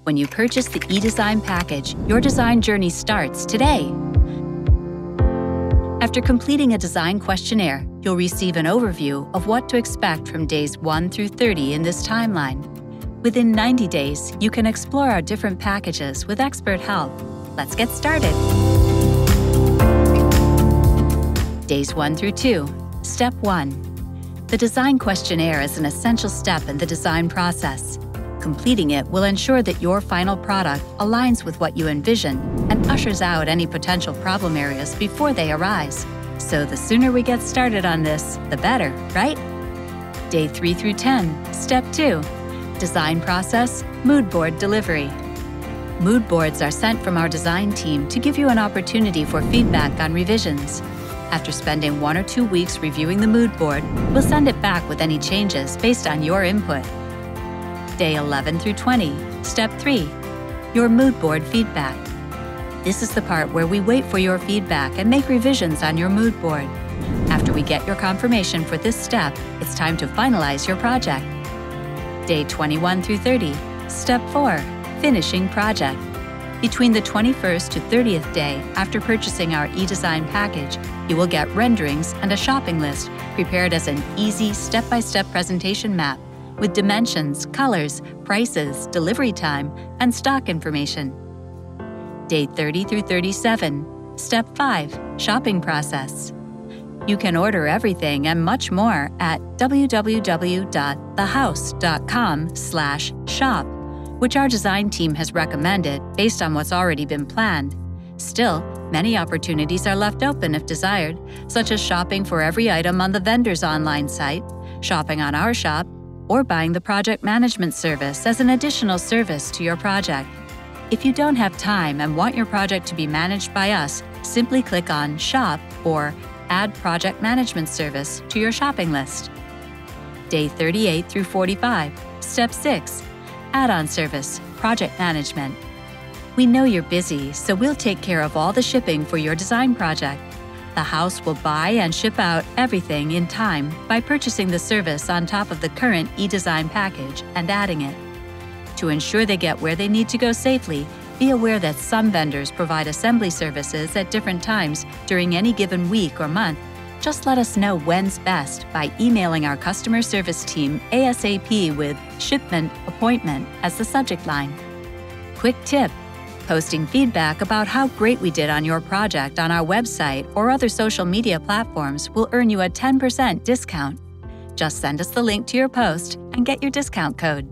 When you purchase the edesign package, your design journey starts today. After completing a design questionnaire, you'll receive an overview of what to expect from days 1 through 30 in this timeline. Within 90 days, you can explore our different packages with expert help. Let's get started. Days 1 through 2. Step 1. The design questionnaire is an essential step in the design process. Completing it will ensure that your final product aligns with what you envision and ushers out any potential problem areas before they arise. So the sooner we get started on this, the better, right? Day 3 through 10. Step 2. Design process, mood board delivery. Mood boards are sent from our design team to give you an opportunity for feedback on revisions. After spending 1 or 2 weeks reviewing the mood board, we'll send it back with any changes based on your input. Day 11 through 20. Step 3. Your mood board feedback. This is the part where we wait for your feedback and make revisions on your mood board. After we get your confirmation for this step, it's time to finalize your project. Day 21 through 30. Step 4. Finishing project. Between the 21st to 30th day after purchasing our edesign package, you will get renderings and a shopping list prepared as an easy step-by-step presentation map with dimensions, colors, prices, delivery time, and stock information. Day 30 through 37. Step 5. Shopping process. You can order everything and much more at www.thehauss.com/shop, which our design team has recommended based on what's already been planned. Still, many opportunities are left open if desired, such as shopping for every item on the vendor's online site, shopping on our shop, or buying the project management service as an additional service to your project. If you don't have time and want your project to be managed by us, simply click on Shop or Add Project Management Service to your shopping list. Day 38 through 45. Step 6. Add-on service, project management. We know you're busy, so we'll take care of all the shipping for your design project. The house will buy and ship out everything in time by purchasing the service on top of the current edesign package and adding it. To ensure they get where they need to go safely, be aware that some vendors provide assembly services at different times during any given week or month. Just let us know when's best by emailing our customer service team ASAP with "shipment appointment" as the subject line. Quick tip: posting feedback about how great we did on your project on our website or other social media platforms will earn you a 10% discount. Just send us the link to your post and get your discount code.